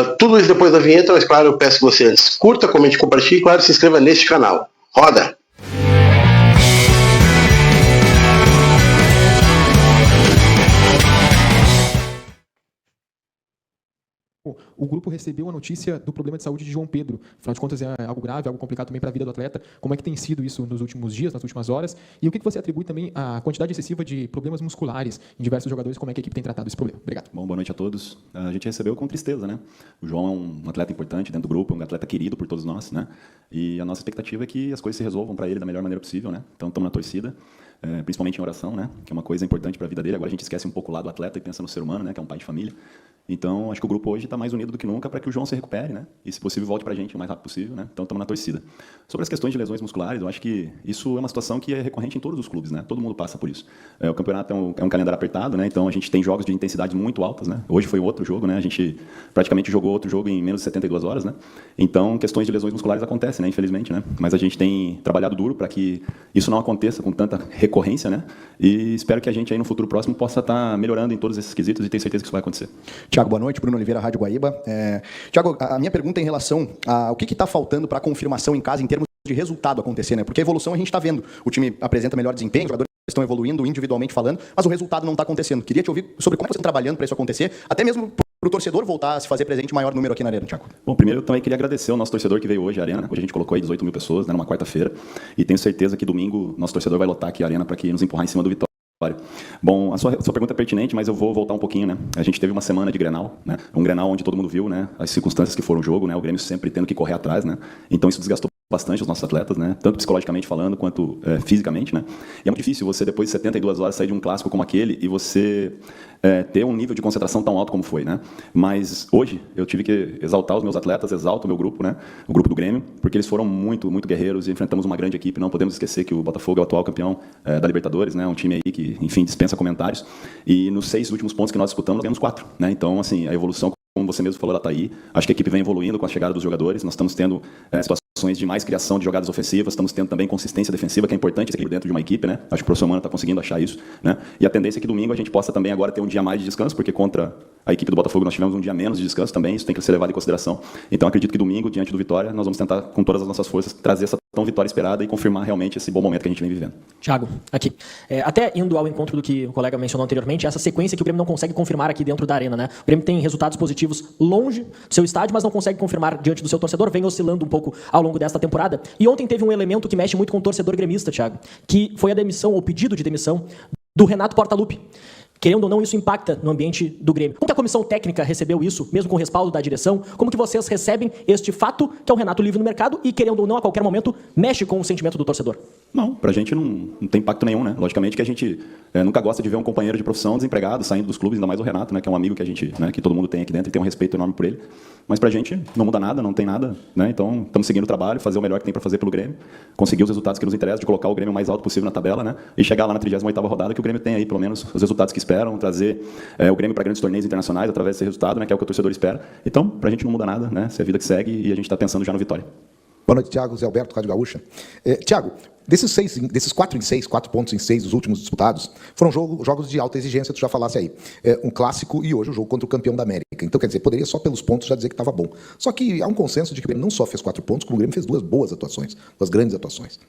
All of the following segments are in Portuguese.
Tudo isso depois da vinheta, mas claro, eu peço que você antes curta, comente, compartilhe e claro, se inscreva neste canal. Roda! O grupo recebeu a notícia do problema de saúde de João Pedro. Afinal de contas, é algo grave, algo complicado também para a vida do atleta. Como é que tem sido isso nos últimos dias, nas últimas horas? E o que você atribui também à quantidade excessiva de problemas musculares em diversos jogadores? Como é que a equipe tem tratado esse problema? Obrigado. Bom, boa noite a todos. A gente recebeu com tristeza, né? O João é um atleta importante dentro do grupo, um atleta querido por todos nós, né? E a nossa expectativa é que as coisas se resolvam para ele da melhor maneira possível, né? Então, estamos na torcida. Principalmente em oração, né? Que é uma coisa importante para a vida dele. Agora a gente esquece um pouco o lado do atleta e pensa no ser humano, né? Que é um pai de família. Então, acho que o grupo hoje está mais unido do que nunca para que o João se recupere, né? E, se possível, volte para a gente o mais rápido possível, né? Então, estamos na torcida. Sobre as questões de lesões musculares, eu acho que isso é uma situação que é recorrente em todos os clubes, né? Todo mundo passa por isso. O campeonato é um calendário apertado, né? Então, a gente tem jogos de intensidade muito altas, né? Hoje foi outro jogo, né? A gente praticamente jogou outro jogo em menos de 72 horas, né? Então, questões de lesões musculares acontecem, né? Infelizmente, né? Mas a gente tem trabalhado duro para que isso não aconteça com tanta recorrência, né? E espero que a gente aí no futuro próximo possa estar melhorando em todos esses quesitos e tenho certeza que isso vai acontecer. Tiago, boa noite. Bruno Oliveira, Rádio Guaíba. Tiago, a minha pergunta é em relação ao que está faltando para a confirmação em casa em termos de resultado acontecer, né? Porque a evolução a gente está vendo. O time apresenta melhor desempenho, os jogadores estão evoluindo individualmente falando, mas o resultado não está acontecendo. Queria te ouvir sobre como você está trabalhando para isso acontecer, até mesmo para o torcedor voltar a se fazer presente em maior número aqui na Arena, Tiago. Bom, primeiro eu também queria agradecer ao nosso torcedor que veio hoje à Arena. Hoje a gente colocou aí 18 mil pessoas, né, numa quarta-feira, e tenho certeza que domingo nosso torcedor vai lotar aqui a Arena para que nos empurrar em cima do Vitória. Bom, a sua pergunta é pertinente, mas eu vou voltar um pouquinho, né? A gente teve uma semana de Grenal, né? Um Grenal onde todo mundo viu, né? As circunstâncias que foram o jogo, né? O Grêmio sempre tendo que correr atrás, né? Então isso desgastou bastante os nossos atletas, né? Tanto psicologicamente falando quanto fisicamente, né? E é muito difícil você depois de 72 horas sair de um clássico como aquele e você ter um nível de concentração tão alto como foi, né? Mas hoje eu tive que exaltar os meus atletas, exalto o meu grupo, né? O grupo do Grêmio, porque eles foram muito, muito guerreiros e enfrentamos uma grande equipe. Não podemos esquecer que o Botafogo é o atual campeão da Libertadores, né? Um time aí que, enfim, dispensa comentários. E nos 6 últimos pontos que nós disputamos, nós ganhamos 4, né? Então, assim, a evolução, como você mesmo falou, ela está aí. Acho que a equipe vem evoluindo com a chegada dos jogadores. Nós estamos tendo situações de mais criação de jogadas ofensivas, estamos tendo também consistência defensiva, que é importante dentro de uma equipe, né? Acho que o professor Mano está conseguindo achar isso, né? E a tendência é que domingo a gente possa também agora ter um dia mais de descanso, porque contra a equipe do Botafogo nós tivemos um dia menos de descanso também, isso tem que ser levado em consideração. Então acredito que domingo, diante do Vitória, nós vamos tentar, com todas as nossas forças, trazer essa tão vitória esperada e confirmar realmente esse bom momento que a gente vem vivendo. Tiago, aqui. Até indo ao encontro do que o colega mencionou anteriormente, essa sequência que o Grêmio não consegue confirmar aqui dentro da Arena, né? O Grêmio tem resultados positivos longe do seu estádio, mas não consegue confirmar diante do seu torcedor, vem oscilando um pouco ao longo desta temporada. E ontem teve um elemento que mexe muito com o torcedor gremista, Tiago, que foi a demissão, ou pedido de demissão, do Renato Portaluppi. Querendo ou não, isso impacta no ambiente do Grêmio. Como que a comissão técnica recebeu isso, mesmo com o respaldo da direção? Como que vocês recebem este fato, que é o Renato livre no mercado e, querendo ou não, a qualquer momento, mexe com o sentimento do torcedor? Não, pra gente não tem impacto nenhum, né? Logicamente que a gente nunca gosta de ver um companheiro de profissão desempregado saindo dos clubes, ainda mais o Renato, né? Que é um amigo que a gente, né, que todo mundo tem aqui dentro e tem um respeito enorme por ele. Mas pra gente não muda nada, não tem nada, né? Então estamos seguindo o trabalho, fazer o melhor que tem para fazer pelo Grêmio, conseguir os resultados que nos interessam, de colocar o Grêmio o mais alto possível na tabela, né? E chegar lá na 38ª rodada que o Grêmio tem aí pelo menos os resultados que esperam, trazer o Grêmio para grandes torneios internacionais através desse resultado, né? Que é o que o torcedor espera. Então, pra gente não muda nada, né? Se é a vida que segue e a gente está pensando já no Vitória. Boa noite, Tiago. Zé Alberto, Rádio Gaúcha. Tiago, desses 4 pontos em 6 dos últimos disputados, foram jogos de alta exigência, tu já falasse aí. Um clássico e hoje o jogo contra o campeão da América. Então, quer dizer, poderia só pelos pontos já dizer que estava bom. Só que há um consenso de que o Grêmio não só fez 4 pontos, como o Grêmio fez 2 boas atuações, 2 grandes atuações.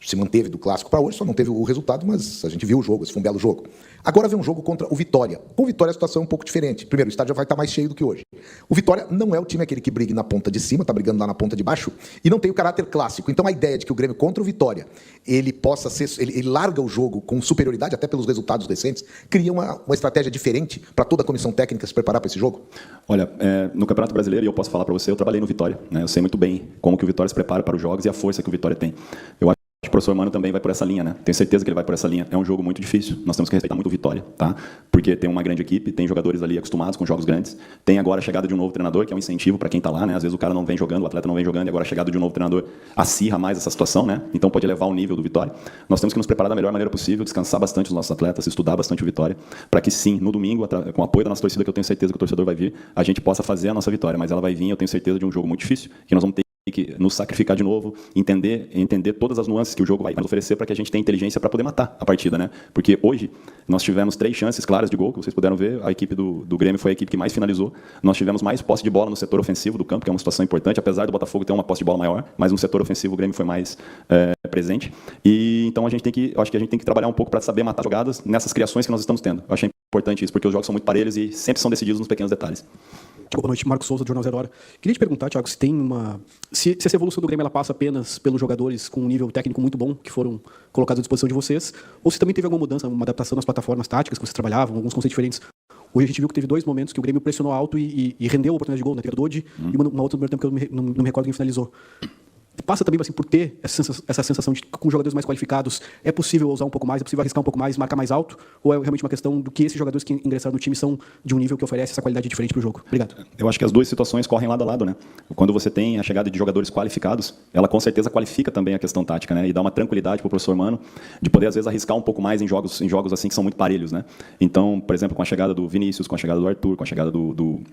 Se manteve do clássico para hoje, só não teve o resultado, mas a gente viu o jogo, esse foi um belo jogo. Agora vem um jogo contra o Vitória. Com o Vitória a situação é um pouco diferente. Primeiro, o estádio já vai estar mais cheio do que hoje. O Vitória não é o time aquele que briga na ponta de cima, está brigando lá na ponta de baixo, e não tem o caráter clássico. Então a ideia de que o Grêmio contra o Vitória, ele possa ser, ele larga o jogo com superioridade, até pelos resultados recentes, cria uma estratégia diferente para toda a comissão técnica se preparar para esse jogo? Olha, no Campeonato Brasileiro, e eu posso falar para você, eu trabalhei no Vitória, né? Eu sei muito bem como que o Vitória se prepara para os jogos e a força que o Vitória tem. Eu acho que o professor Mano também vai por essa linha, né? Tenho certeza que ele vai por essa linha. É um jogo muito difícil. Nós temos que respeitar muito o Vitória, tá? Porque tem uma grande equipe, tem jogadores ali acostumados com jogos grandes. Tem agora a chegada de um novo treinador, que é um incentivo para quem está lá, né? Às vezes o cara não vem jogando, o atleta não vem jogando, e agora a chegada de um novo treinador acirra mais essa situação, né? Então pode elevar o nível do Vitória. Nós temos que nos preparar da melhor maneira possível, descansar bastante os nossos atletas, estudar bastante o Vitória, para que sim, no domingo, com o apoio da nossa torcida, que eu tenho certeza que o torcedor vai vir, a gente possa fazer a nossa vitória. Mas ela vai vir, eu tenho certeza, de um jogo muito difícil, que nós vamos ter que nos sacrificar de novo, entender todas as nuances que o jogo vai nos oferecer para que a gente tenha inteligência para poder matar a partida, né? Porque hoje nós tivemos 3 chances claras de gol, que vocês puderam ver. A equipe do Grêmio foi a equipe que mais finalizou. Nós tivemos mais posse de bola no setor ofensivo do campo, que é uma situação importante, apesar do Botafogo ter uma posse de bola maior, mas no setor ofensivo o Grêmio foi mais presente. E então eu acho que a gente tem que trabalhar um pouco para saber matar jogadas nessas criações que nós estamos tendo. Eu achei importante isso, porque os jogos são muito parelhos e sempre são decididos nos pequenos detalhes. Boa noite, Marcos Souza, do Jornal Zero Hora. Queria te perguntar, Thiago, se essa evolução do Grêmio ela passa apenas pelos jogadores com um nível técnico muito bom, que foram colocados à disposição de vocês, ou se também teve alguma mudança, uma adaptação nas plataformas táticas que vocês trabalhavam, alguns conceitos diferentes. Hoje a gente viu que teve 2 momentos que o Grêmio pressionou alto e rendeu a oportunidade de gol, na teve a Dodi, e uma outra no primeiro tempo que eu não me recordo quem finalizou. Passa também assim, por ter essa sensação de que com jogadores mais qualificados é possível usar um pouco mais, é possível arriscar um pouco mais, marcar mais alto? Ou é realmente uma questão do que esses jogadores que ingressaram no time são de um nível que oferece essa qualidade diferente para o jogo? Obrigado. Eu acho que as 2 situações correm lado a lado, né? Quando você tem a chegada de jogadores qualificados, ela com certeza qualifica também a questão tática, né? E dá uma tranquilidade para o professor Mano de poder, às vezes, arriscar um pouco mais em jogos assim que são muito parelhos, né? Então, por exemplo, com a chegada do Vinícius, com a chegada do Arthur, com a chegada do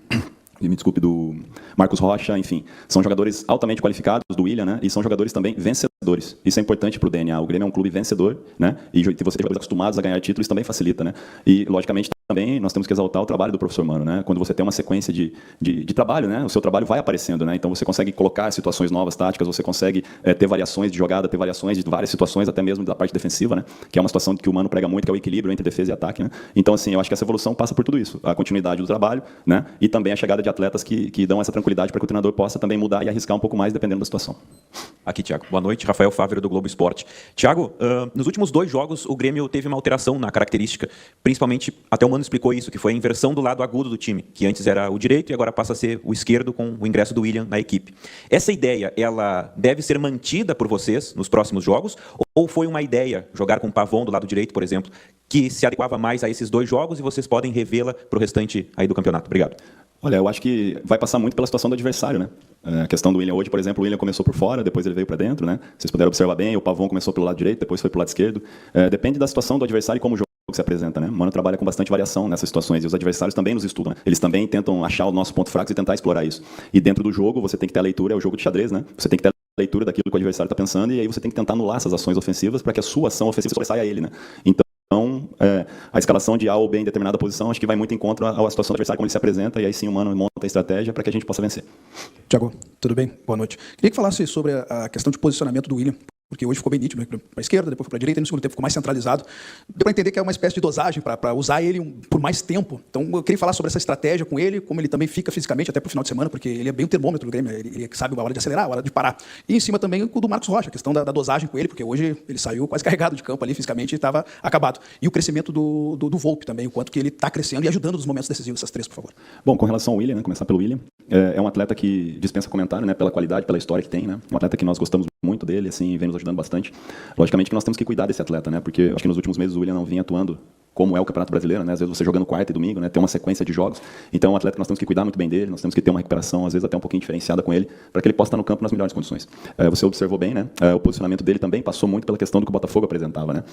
Marcos Rocha, enfim. São jogadores altamente qualificados, do William, né? E são jogadores também vencedores. Isso é importante para o DNA. O Grêmio é um clube vencedor, né? E você ter jogadores acostumados a ganhar títulos também facilita, né? E, logicamente, também nós temos que exaltar o trabalho do professor Mano, né? Quando você tem uma sequência de trabalho, né? O seu trabalho vai aparecendo, né? Então você consegue colocar situações novas, táticas, você consegue ter variações de jogada, ter variações de várias situações, até mesmo da parte defensiva, né? Que é uma situação que o Mano prega muito, que é o equilíbrio entre defesa e ataque, né? Então, assim, eu acho que essa evolução passa por tudo isso. A continuidade do trabalho, né? E também a chegada de atletas que dão essa tranquilidade para que o treinador possa também mudar e arriscar um pouco mais, dependendo da situação. Aqui, Thiago. Boa noite. Rafael Fávero, do Globo Esporte. Thiago, nos últimos 2 jogos, o Grêmio teve uma alteração na característica, principalmente, até o Mano explicou isso, que foi a inversão do lado agudo do time, que antes era o direito e agora passa a ser o esquerdo com o ingresso do William na equipe. Essa ideia, ela deve ser mantida por vocês nos próximos jogos, ou foi uma ideia jogar com o Pavon do lado direito, por exemplo, que se adequava mais a esses 2 jogos e vocês podem revê-la para o restante aí do campeonato? Obrigado. Olha, eu acho que vai passar muito pela situação do adversário, né? A questão do William hoje, por exemplo, o William começou por fora, depois ele veio para dentro, né? Vocês puderam observar bem, o Pavon começou pelo lado direito, depois foi pelo lado esquerdo. Depende da situação do adversário e como o jogo se apresenta, né? O Mano trabalha com bastante variação nessas situações e os adversários também nos estudam, né? Eles também tentam achar o nosso ponto fraco e tentar explorar isso. E dentro do jogo, você tem que ter a leitura, é o jogo de xadrez, né? Você tem que ter a leitura daquilo que o adversário está pensando e aí você tem que tentar anular essas ações ofensivas para que a sua ação ofensiva sobressaia a ele, né? Então, a escalação de A ou B em determinada posição, acho que vai muito em contra à situação do adversário, como ele se apresenta, e aí sim o Mano monta a estratégia para que a gente possa vencer. Thiago, tudo bem? Boa noite. Queria que falasse sobre a questão de posicionamento do William, porque hoje ficou bem nítido, né? Para a esquerda, depois foi para a direita, e no segundo tempo ficou mais centralizado. Deu para entender que é uma espécie de dosagem para usar ele por mais tempo. Então, eu queria falar sobre essa estratégia com ele, como ele também fica fisicamente até para o final de semana, porque ele é bem o termômetro do Grêmio, ele sabe a hora de acelerar, a hora de parar. E em cima também o do Marcos Rocha, a questão da dosagem com ele, porque hoje ele saiu quase carregado de campo ali, fisicamente, e estava acabado. E o crescimento do Volpi também, o quanto que ele está crescendo e ajudando nos momentos decisivos, essas 3, por favor. Bom, com relação ao William, né, começar pelo William, é um atleta que dispensa comentário, né, pela qualidade, pela história que tem, né? Um atleta que nós gostamos muito dele, assim, vem nos ajudando bastante. Logicamente que nós temos que cuidar desse atleta, né? Porque acho que nos últimos meses o William não vinha atuando como é o Campeonato Brasileiro, né? Às vezes você jogando quarta e domingo, né? Tem uma sequência de jogos. Então, é um atleta que nós temos que cuidar muito bem dele, nós temos que ter uma recuperação, às vezes até um pouquinho diferenciada com ele, para que ele possa estar no campo nas melhores condições. Você observou bem, né? O posicionamento dele também passou muito pela questão do que o Botafogo apresentava, né?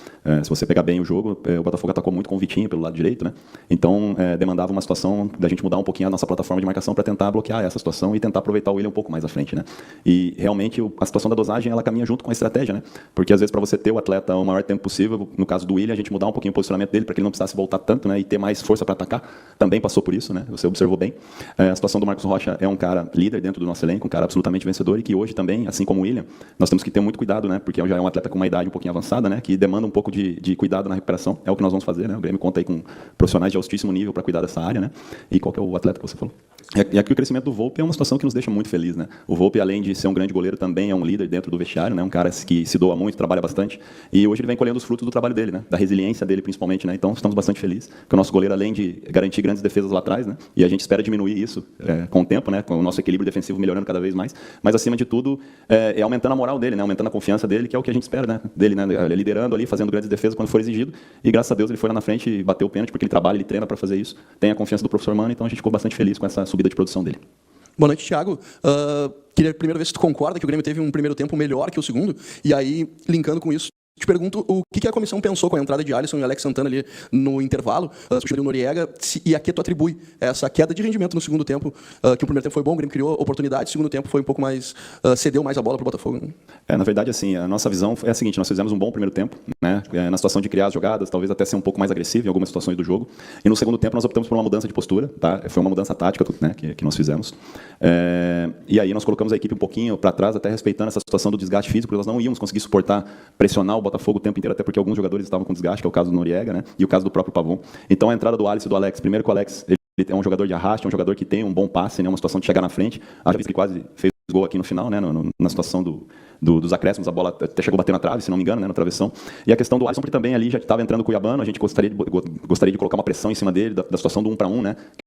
Se você pegar bem o jogo, o Botafogo atacou muito com o Vitinho pelo lado direito, né? Então, demandava uma situação da gente mudar um pouquinho a nossa plataforma de marcação para tentar bloquear essa situação e tentar aproveitar o William um pouco mais à frente, né? E realmente a situação da dosagem, ela caminha junto com a estratégia, né? Porque às vezes para você ter o atleta o maior tempo possível, no caso do William, a gente mudar um pouquinho o posicionamento dele para que ele não precisasse voltar tanto, né, e ter mais força para atacar, também passou por isso, né? Você observou bem. A situação do Marcos Rocha é um cara líder dentro do nosso elenco, um cara absolutamente vencedor e que hoje também, assim como o William, nós temos que ter muito cuidado, né? Porque já é um atleta com uma idade um pouquinho avançada, né? Que demanda um pouco de cuidado na recuperação. É o que nós vamos fazer, né? O Grêmio conta aí com profissionais de altíssimo nível para cuidar dessa área, né? E qual que é o atleta que você falou? E aqui o crescimento do Volpi é uma situação que nos deixa muito feliz, né? O Volpi, além de ser um grande goleiro, também é um líder dentro do vestiário, né? Um cara que se doa muito, trabalha bastante. E hoje ele vem colhendo os frutos do trabalho dele, né? Da resiliência dele, principalmente, né? Então, estamos bastante felizes que o nosso goleiro, além de garantir grandes defesas lá atrás, né? E a gente espera diminuir isso com o tempo, né? Com o nosso equilíbrio defensivo melhorando cada vez mais. Mas, acima de tudo, é aumentando a moral dele, né? Aumentando a confiança dele, que é o que a gente espera, né? Dele, né? Ele liderando ali, fazendo grandes defesas quando for exigido. E, graças a Deus, ele foi lá na frente e bateu o pênalti, porque ele trabalha, ele treina para fazer isso. Tem a confiança do professor Mano, então a gente ficou bastante feliz com essa subida de produção dele. Boa noite, Thiago. Queria primeiro ver se tu concorda que o Grêmio teve um primeiro tempo melhor que o segundo, e aí, linkando com isso, Te pergunto o que a comissão pensou com a entrada de Alisson e Alex Santana ali no intervalo, substituiu o Noriega, e a que tu atribui essa queda de rendimento no segundo tempo, que o primeiro tempo foi bom, o Grêmio criou oportunidades, o segundo tempo foi um pouco mais, cedeu mais a bola para o Botafogo. Né? Na verdade, assim, a nossa visão é a seguinte, nós fizemos um bom primeiro tempo, né, na situação de criar as jogadas, talvez até ser um pouco mais agressivo em algumas situações do jogo, e no segundo tempo nós optamos por uma mudança de postura, tá? Foi uma mudança tática, né, que nós fizemos, e aí nós colocamos a equipe um pouquinho para trás, até respeitando essa situação do desgaste físico, porque nós não íamos conseguir suportar, pressionar o Botafogo o tempo inteiro, até porque alguns jogadores estavam com desgaste, que é o caso do Noriega, né, e o caso do próprio Pavon. Então a entrada do Alisson e do Alex, primeiro que o Alex, ele é um jogador de arraste, é um jogador que tem um bom passe, né, uma situação de chegar na frente, a vez que ele quase fez gol aqui no final, né, na situação dos acréscimos, a bola até chegou a bater na trave, se não me engano, né, na travessão. E a questão do Alisson, porque também ali já estava entrando o Cuiabano, a gente gostaria de colocar uma pressão em cima dele, da situação do 1 para 1, né,